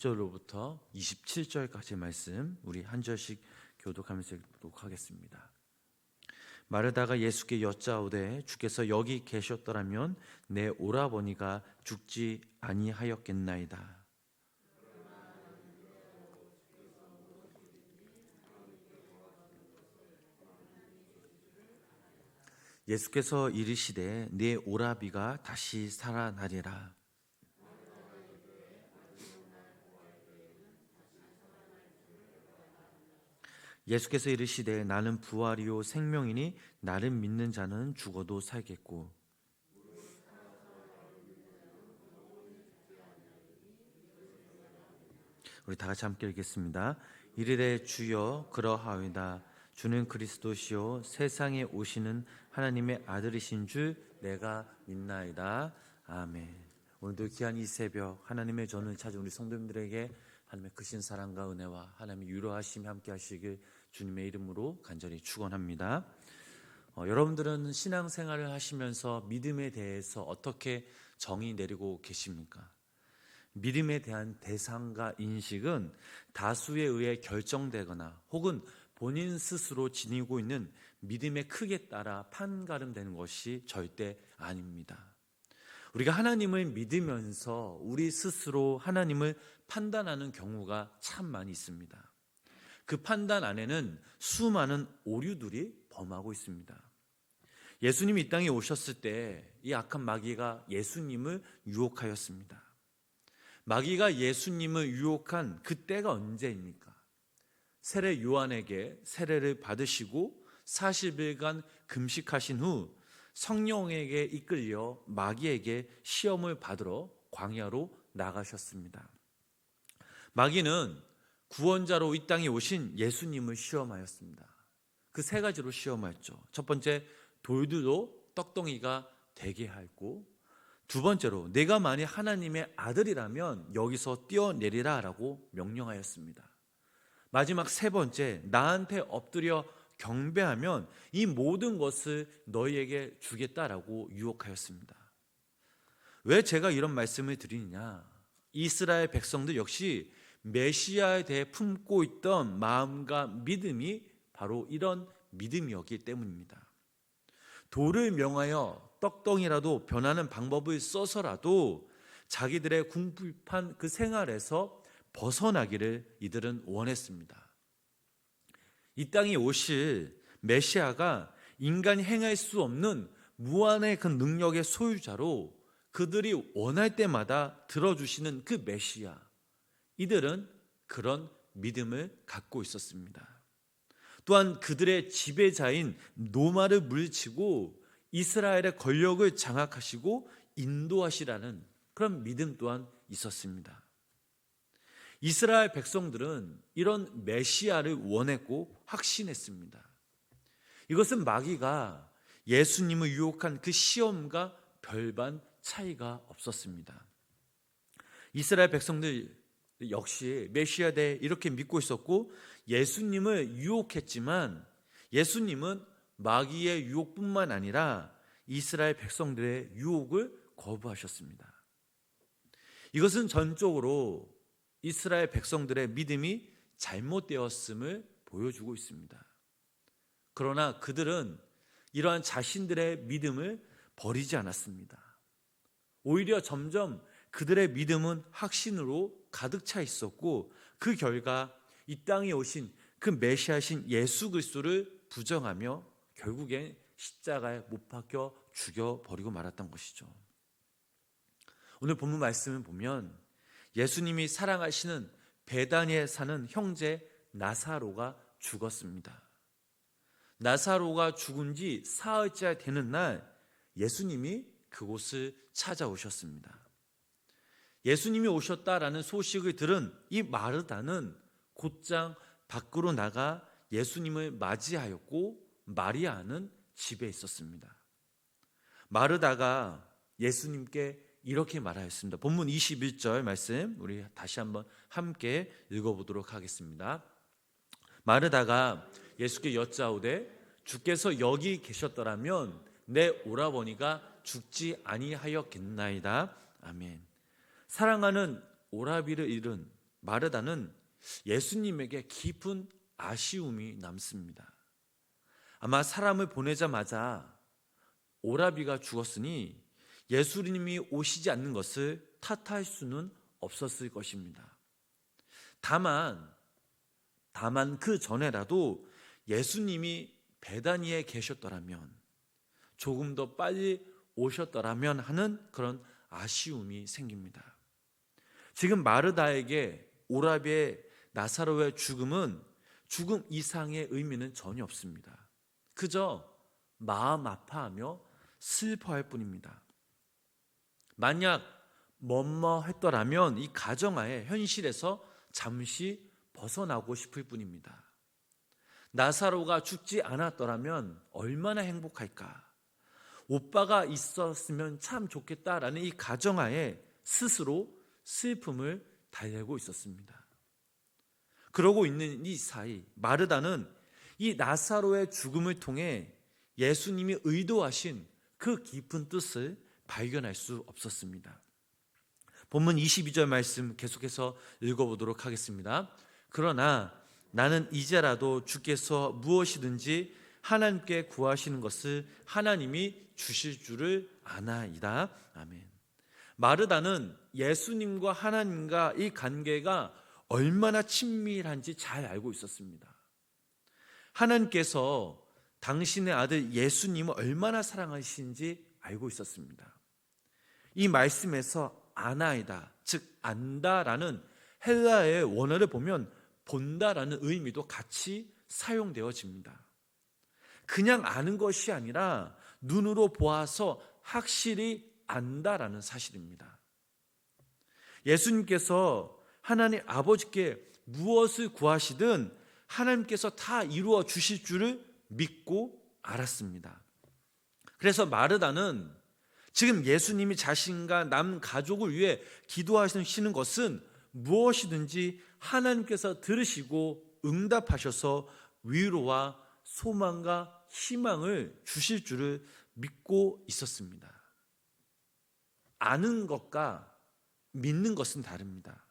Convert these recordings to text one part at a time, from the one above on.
절로부터 27절까지 말씀 우리 한 절씩 교독하면서 읽도록 하겠습니다. 마르다가 예수께 여짜오되 주께서 여기 계셨더라면 내 오라버니가 죽지 아니하였겠나이다. 예수께서 이르시되 내 오라비가 다시 살아나리라. 예수께서 이르시되 나는 부활이요 생명이니 나를 믿는 자는 죽어도 살겠고. 우리 다 같이 함께 읽겠습니다. 이르되 주여 그러하오이다. 주는 그리스도시요 세상에 오시는 하나님의 아들이신 줄 내가 믿나이다. 아멘. 오늘도 귀한 이 새벽 하나님의 전을 찾은 우리 성도님들에게 하나님의 크신 사랑과 은혜와 하나님의 유로하심이 함께 하시길 주님의 이름으로 간절히 축원합니다. 여러분들은 신앙생활을 하시면서 믿음에 대해서 어떻게 정의 내리고 계십니까? 믿음에 대한 대상과 인식은 다수에 의해 결정되거나 혹은 본인 스스로 지니고 있는 믿음의 크기에 따라 판가름되는 것이 절대 아닙니다. 우리가 하나님을 믿으면서 우리 스스로 하나님을 판단하는 경우가 참 많이 있습니다. 그 판단 안에는 수많은 오류들이 범하고 있습니다. 예수님이 이 땅에 오셨을 때 이 악한 마귀가 예수님을 유혹하였습니다. 마귀가 예수님을 유혹한 그때가 언제입니까? 세례 요한에게 세례를 받으시고 40일간 금식하신 후 성령에게 이끌려 마귀에게 시험을 받으러 광야로 나가셨습니다. 마귀는 구원자로 이 땅에 오신 예수님을 시험하였습니다. 그 세 가지로 시험하였죠. 첫 번째, 돌들로 떡덩이가 되게 하였고, 두 번째로 내가 만일 하나님의 아들이라면 여기서 뛰어내리라 라고 명령하였습니다. 마지막 세 번째, 나한테 엎드려 경배하면 이 모든 것을 너희에게 주겠다라고 유혹하였습니다. 왜 제가 이런 말씀을 드리느냐? 이스라엘 백성들 역시 메시아에 대해 품고 있던 마음과 믿음이 바로 이런 믿음이었기 때문입니다. 돌을 명하여 떡덩이라도 변하는 방법을 써서라도 자기들의 궁핍한 그 생활에서 벗어나기를 이들은 원했습니다. 이 땅에 오실 메시아가 인간이 행할 수 없는 무한의 그 능력의 소유자로 그들이 원할 때마다 들어주시는 그 메시아, 이들은 그런 믿음을 갖고 있었습니다. 또한 그들의 지배자인 노마를 물리치고 이스라엘의 권력을 장악하시고 인도하시라는 그런 믿음 또한 있었습니다. 이스라엘 백성들은 이런 메시아를 원했고 확신했습니다. 이것은 마귀가 예수님을 유혹한 그 시험과 별반 차이가 없었습니다. 이스라엘 백성들 역시 메시아에 대해 이렇게 믿고 있었고 예수님을 유혹했지만 예수님은 마귀의 유혹뿐만 아니라 이스라엘 백성들의 유혹을 거부하셨습니다. 이것은 전적으로 이스라엘 백성들의 믿음이 잘못되었음을 보여주고 있습니다. 그러나 그들은 이러한 자신들의 믿음을 버리지 않았습니다. 오히려 점점 그들의 믿음은 확신으로 가득 차 있었고 그 결과 이 땅에 오신 그 메시아신 예수 그리스도를 부정하며 결국엔 십자가에 못 박혀 죽여버리고 말았던 것이죠. 오늘 본문 말씀을 보면 예수님이 사랑하시는 베다니에 사는 형제 나사로가 죽었습니다. 나사로가 죽은 지 사흘째 되는 날 예수님이 그곳을 찾아오셨습니다. 예수님이 오셨다라는 소식을 들은 이 마르다는 곧장 밖으로 나가 예수님을 맞이하였고 마리아는 집에 있었습니다. 마르다가 예수님께 이렇게 말하였습니다. 본문 21절 말씀 우리 다시 한번 함께 읽어보도록 하겠습니다. 마르다가 예수께 여짜오되 주께서 여기 계셨더라면 내 오라버니가 죽지 아니하였겠나이다. 아멘. 사랑하는 오라비를 잃은 마르다는 예수님에게 깊은 아쉬움이 남습니다. 아마 사람을 보내자마자 오라비가 죽었으니 예수님이 오시지 않는 것을 탓할 수는 없었을 것입니다. 다만 그 전에라도 예수님이 베다니에 계셨더라면, 조금 더 빨리 오셨더라면 하는 그런 아쉬움이 생깁니다. 지금 마르다에게 오라비의 나사로의 죽음은 죽음 이상의 의미는 전혀 없습니다. 그저 마음 아파하며 슬퍼할 뿐입니다. 만약 뭐뭐했더라면 이 가정하에 현실에서 잠시 벗어나고 싶을 뿐입니다. 나사로가 죽지 않았더라면 얼마나 행복할까? 오빠가 있었으면 참 좋겠다라는 이 가정하에 스스로 슬픔을 달래고 있었습니다. 그러고 있는 이 사이 마르다는 이 나사로의 죽음을 통해 예수님이 의도하신 그 깊은 뜻을 발견할 수 없었습니다. 본문 22절 말씀 계속해서 읽어보도록 하겠습니다. 그러나 나는 이제라도 주께서 무엇이든지 하나님께 구하시는 것을 하나님이 주실 줄을 아나이다. 아멘. 마르다는 예수님과 하나님과 이 관계가 얼마나 친밀한지 잘 알고 있었습니다. 하나님께서 당신의 아들 예수님을 얼마나 사랑하시는지 알고 있었습니다. 이 말씀에서 아나이다, 즉 안다라는 헬라어의 원어를 보면 본다라는 의미도 같이 사용되어집니다. 그냥 아는 것이 아니라 눈으로 보아서 확실히 안다라는 사실입니다. 예수님께서 하나님 아버지께 무엇을 구하시든 하나님께서 다 이루어 주실 줄을 믿고 알았습니다. 그래서 마르다는 지금 예수님이 자신과 남 가족을 위해 기도하시는 것은 무엇이든지 하나님께서 들으시고 응답하셔서 위로와 소망과 희망을 주실 줄을 믿고 있었습니다. 아는 것과 믿는 것은 다릅니다.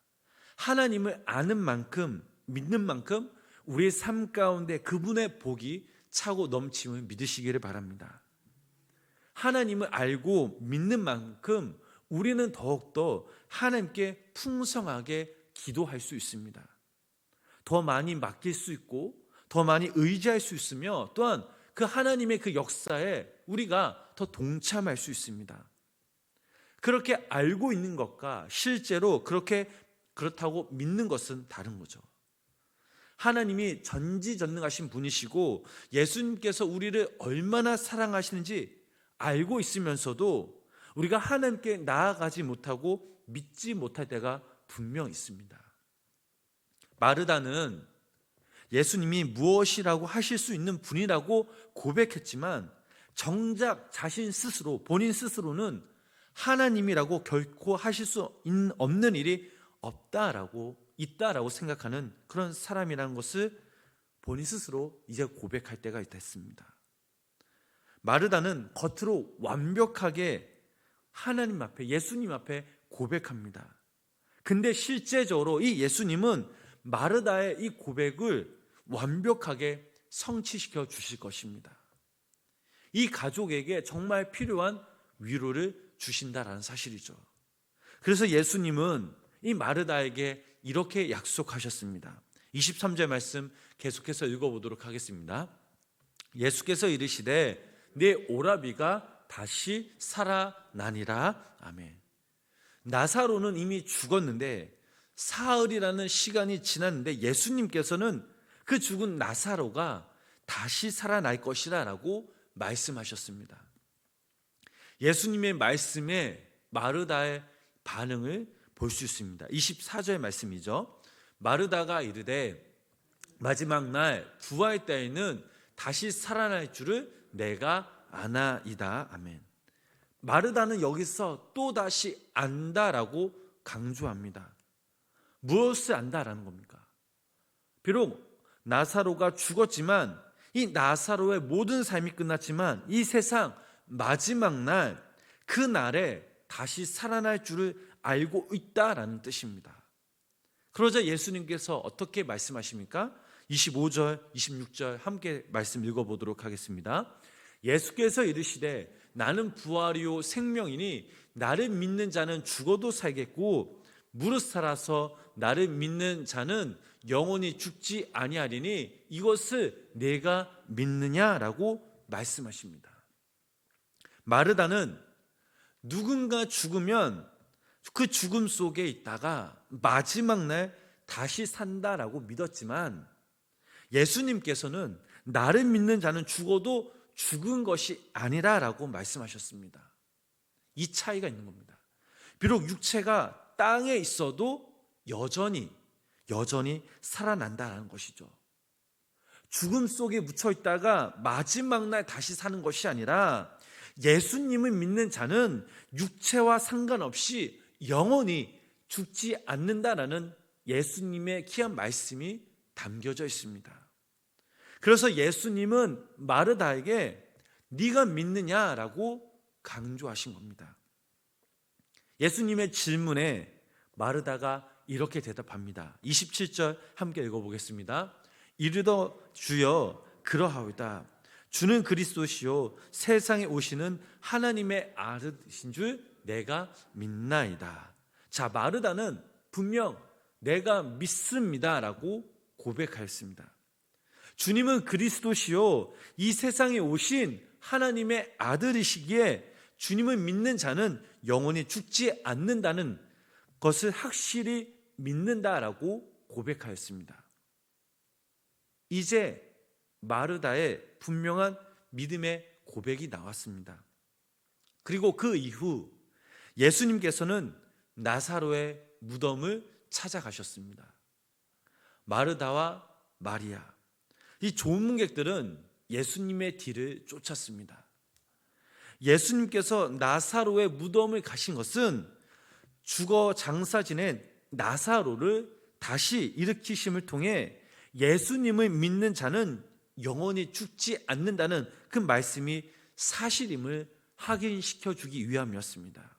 하나님을 아는 만큼, 믿는 만큼 우리의 삶 가운데 그분의 복이 차고 넘침을 믿으시기를 바랍니다. 하나님을 알고 믿는 만큼 우리는 더욱더 하나님께 풍성하게 기도할 수 있습니다. 더 많이 맡길 수 있고 더 많이 의지할 수 있으며 또한 그 하나님의 그 역사에 우리가 더 동참할 수 있습니다. 그렇게 알고 있는 것과 실제로 그렇다고 믿는 것은 다른 거죠. 하나님이 전지전능하신 분이시고 예수님께서 우리를 얼마나 사랑하시는지 알고 있으면서도 우리가 하나님께 나아가지 못하고 믿지 못할 때가 분명 있습니다. 마르다는 예수님이 무엇이라고 하실 수 있는 분이라고 고백했지만 정작 자신 스스로, 본인 스스로는 하나님이라고 결코 하실 수 없는 일이 있다라고 생각하는 그런 사람이라는 것을 본인 스스로 이제 고백할 때가 됐습니다. 마르다는 겉으로 완벽하게 하나님 앞에, 예수님 앞에 고백합니다. 근데 실제적으로 이 예수님은 마르다의 이 고백을 완벽하게 성취시켜 주실 것입니다. 이 가족에게 정말 필요한 위로를 주신다라는 사실이죠. 그래서 예수님은 이 마르다에게 이렇게 약속하셨습니다. 23절 말씀 계속해서 읽어보도록 하겠습니다. 예수께서 이르시되 내 오라비가 다시 살아나니라. 아멘. 나사로는 이미 죽었는데 사흘이라는 시간이 지났는데 예수님께서는 그 죽은 나사로가 다시 살아날 것이라 라고 말씀하셨습니다. 예수님의 말씀에 마르다의 반응을 볼 수 있습니다. 24절 말씀이죠. 마르다가 이르되 마지막 날 부활 때에는 다시 살아날 줄을 내가 아나이다. 아멘. 마르다는 여기서 또다시 안다라고 강조합니다. 무엇을 안다라는 겁니까? 비록 나사로가 죽었지만 이 나사로의 모든 삶이 끝났지만 이 세상 마지막 날 그 날에 다시 살아날 줄을 알고 있다라는 뜻입니다. 그러자 예수님께서 어떻게 말씀하십니까? 25절, 26절 함께 말씀 읽어보도록 하겠습니다. 예수께서 이르시되 나는 부활이요 생명이니 나를 믿는 자는 죽어도 살겠고 무릇 살아서 나를 믿는 자는 영원히 죽지 아니하리니 이것을 내가 믿느냐라고 말씀하십니다. 마르다는 누군가 죽으면 그 죽음 속에 있다가 마지막 날 다시 산다라고 믿었지만 예수님께서는 나를 믿는 자는 죽어도 죽은 것이 아니라라고 말씀하셨습니다. 이 차이가 있는 겁니다. 비록 육체가 땅에 있어도 여전히 살아난다는 것이죠. 죽음 속에 묻혀 있다가 마지막 날 다시 사는 것이 아니라 예수님을 믿는 자는 육체와 상관없이 영원히 죽지 않는다라는 예수님의 귀한 말씀이 담겨져 있습니다. 그래서 예수님은 마르다에게 네가 믿느냐라고 강조하신 겁니다. 예수님의 질문에 마르다가 이렇게 대답합니다. 27절 함께 읽어보겠습니다. 이르더 주여 그러하오이다. 주는 그리스도시요 세상에 오시는 하나님의 아들이신 줄 내가 믿나이다. 자, 마르다는 분명 내가 믿습니다라고 고백하였습니다. 주님은 그리스도시요 이 세상에 오신 하나님의 아들이시기에 주님을 믿는 자는 영원히 죽지 않는다는 것을 확실히 믿는다라고 고백하였습니다. 이제 마르다의 분명한 믿음의 고백이 나왔습니다. 그리고 그 이후 예수님께서는 나사로의 무덤을 찾아가셨습니다. 마르다와 마리아, 이 조문객들은 예수님의 뒤를 쫓았습니다. 예수님께서 나사로의 무덤을 가신 것은 죽어 장사 지낸 나사로를 다시 일으키심을 통해 예수님을 믿는 자는 영원히 죽지 않는다는 그 말씀이 사실임을 확인시켜 주기 위함이었습니다.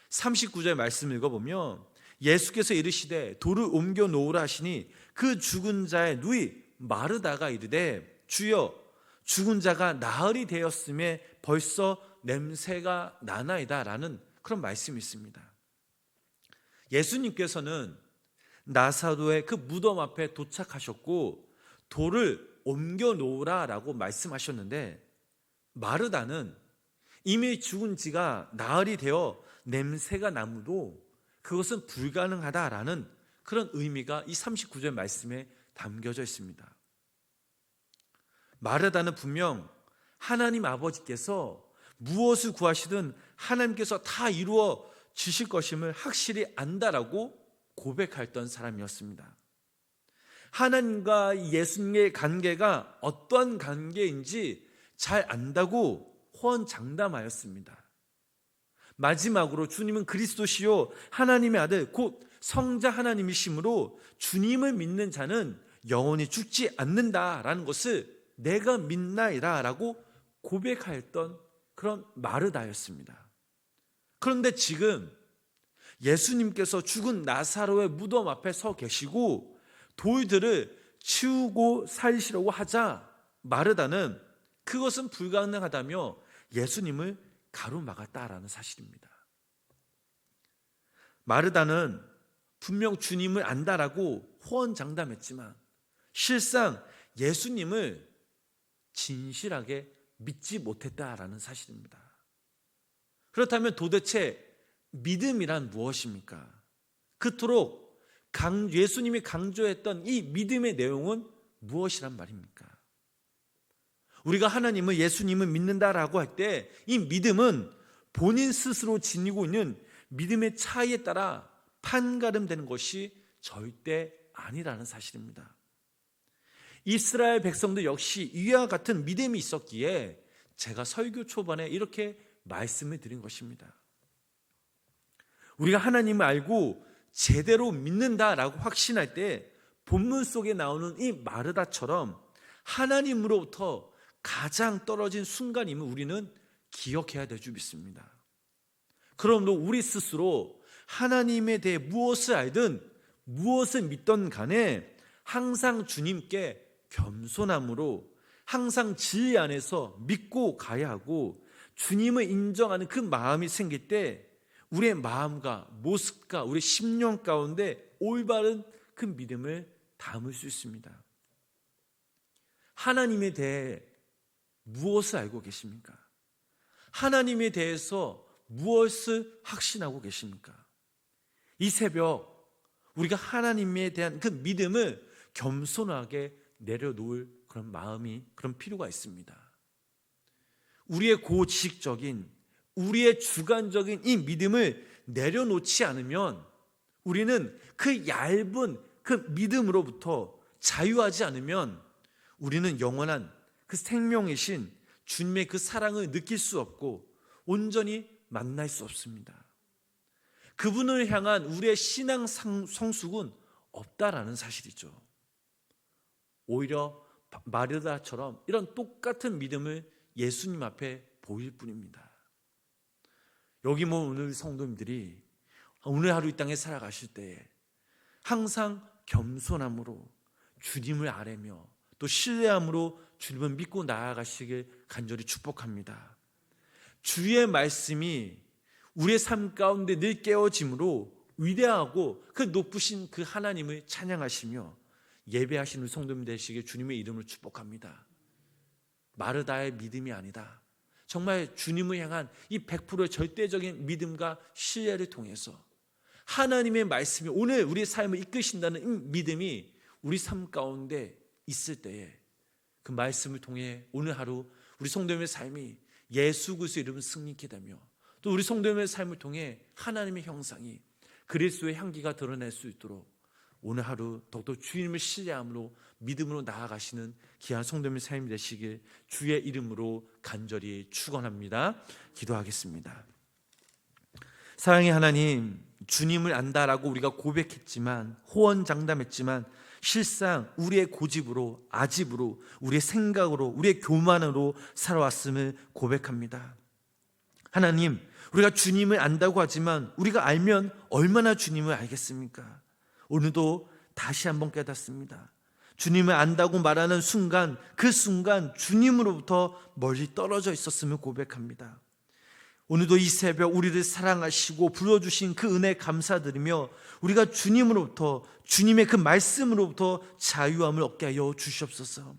39절 말씀 읽어보면 예수께서 이르시되 돌을 옮겨 놓으라 하시니 그 죽은 자의 누이 마르다가 이르되 주여 죽은 자가 나흘이 되었음에 벌써 냄새가 나나이다 라는 그런 말씀이 있습니다. 예수님께서는 나사로의 그 무덤 앞에 도착하셨고 돌을 옮겨 놓으라 라고 말씀하셨는데 마르다는 이미 죽은 지가 나흘이 되어 냄새가 나무도 그것은 불가능하다라는 그런 의미가 이 39절 말씀에 담겨져 있습니다. 마르다는 분명 하나님 아버지께서 무엇을 구하시든 하나님께서 다 이루어 주실 것임을 확실히 안다라고 고백했던 사람이었습니다. 하나님과 예수님의 관계가 어떤 관계인지 잘 안다고 호언장담하였습니다. 마지막으로 주님은 그리스도시요 하나님의 아들 곧 성자 하나님이시므로 주님을 믿는 자는 영원히 죽지 않는다라는 것을 내가 믿나이다 라고 고백하였던 그런 마르다였습니다. 그런데 지금 예수님께서 죽은 나사로의 무덤 앞에 서 계시고 돌들을 치우고 살리시려고 하자 마르다는 그것은 불가능하다며 예수님을 가로막았다라는 사실입니다. 마르다는 분명 주님을 안다라고 호언장담했지만 실상 예수님을 진실하게 믿지 못했다라는 사실입니다. 그렇다면 도대체 믿음이란 무엇입니까? 그토록 예수님이 강조했던 이 믿음의 내용은 무엇이란 말입니까? 우리가 하나님을 예수님을 믿는다라고 할 때 이 믿음은 본인 스스로 지니고 있는 믿음의 차이에 따라 판가름되는 것이 절대 아니라는 사실입니다. 이스라엘 백성들 역시 이와 같은 믿음이 있었기에 제가 설교 초반에 이렇게 말씀을 드린 것입니다. 우리가 하나님을 알고 제대로 믿는다라고 확신할 때 본문 속에 나오는 이 마르다처럼 하나님으로부터 가장 떨어진 순간임을 우리는 기억해야 될 줄 믿습니다. 그러므로 우리 스스로 하나님에 대해 무엇을 알든 무엇을 믿던 간에 항상 주님께 겸손함으로 항상 진리 안에서 믿고 가야 하고, 주님을 인정하는 그 마음이 생길 때 우리의 마음과 모습과 우리 심령 가운데 올바른 그 믿음을 담을 수 있습니다. 하나님에 대해 무엇을 알고 계십니까? 하나님에 대해서 무엇을 확신하고 계십니까? 이 새벽 우리가 하나님에 대한 그 믿음을 겸손하게 내려놓을 그런 마음이, 그런 필요가 있습니다. 우리의 고지식적인, 우리의 주관적인 이 믿음을 내려놓지 않으면, 우리는 그 얇은 그 믿음으로부터 자유하지 않으면 우리는 영원한 그 생명이신 주님의 그 사랑을 느낄 수 없고 온전히 만날 수 없습니다. 그분을 향한 우리의 신앙 성숙은 없다라는 사실이죠. 오히려 마르다처럼 이런 똑같은 믿음을 예수님 앞에 보일 뿐입니다. 여기 오늘 성도님들이 오늘 하루 이 땅에 살아가실 때에 항상 겸손함으로 주님을 아뢰며 또 신뢰함으로 주님을 믿고 나아가시길 간절히 축복합니다. 주의 말씀이 우리의 삶 가운데 늘 깨어짐으로 위대하고 그 높으신 그 하나님을 찬양하시며 예배하시는 성도님 되시길 주님의 이름을 축복합니다. 마르다의 믿음이 아니다, 정말 주님을 향한 이 100%의 절대적인 믿음과 신뢰를 통해서 하나님의 말씀이 오늘 우리의 삶을 이끄신다는 이 믿음이 우리 삶 가운데 있을 때에 그 말씀을 통해 오늘 하루 우리 성도님의 삶이 예수 그리스도의 이름을 승리케 되며, 또 우리 성도님의 삶을 통해 하나님의 형상이, 그리스도의 향기가 드러날 수 있도록 오늘 하루 더욱더 주님을 신뢰함으로 믿음으로 나아가시는 귀한 성도님의 삶이 되시길 주의 이름으로 간절히 축원합니다. 기도하겠습니다. 사랑의 하나님, 주님을 안다라고 우리가 고백했지만, 호언장담했지만 실상 우리의 고집으로, 아집으로, 우리의 생각으로, 우리의 교만으로 살아왔음을 고백합니다. 하나님, 우리가 주님을 안다고 하지만 우리가 알면 얼마나 주님을 알겠습니까? 오늘도 다시 한번 깨닫습니다. 주님을 안다고 말하는 순간, 그 순간 주님으로부터 멀리 떨어져 있었음을 고백합니다. 오늘도 이 새벽 우리를 사랑하시고 불러주신 그 은혜에 감사드리며 우리가 주님으로부터, 주님의 그 말씀으로부터 자유함을 얻게 하여 주시옵소서.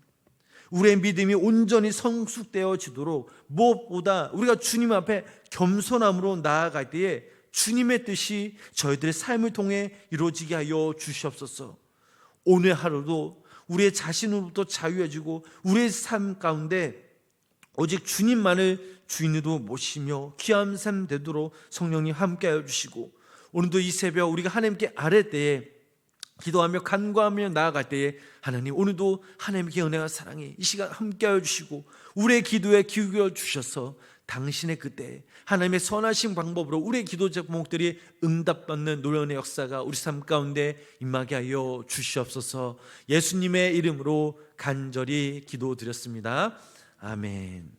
우리의 믿음이 온전히 성숙되어지도록 무엇보다 우리가 주님 앞에 겸손함으로 나아갈 때에 주님의 뜻이 저희들의 삶을 통해 이루어지게 하여 주시옵소서. 오늘 하루도 우리의 자신으로부터 자유해지고 우리의 삶 가운데 오직 주님만을 주인으로 모시며 귀한 삶 되도록 성령님 함께하여 주시고, 오늘도 이 새벽 우리가 하나님께 아뢰 때에, 기도하며 간구하며 나아갈 때에 하나님 오늘도 하나님께 은혜와 사랑이 이 시간 함께하여 주시고 우리의 기도에 귀 기울여 주셔서 당신의 그때 하나님의 선하신 방법으로 우리의 기도 제목들이 응답받는 놀라운 역사가 우리 삶 가운데 임하게 하여 주시옵소서. 예수님의 이름으로 간절히 기도드렸습니다. 아멘.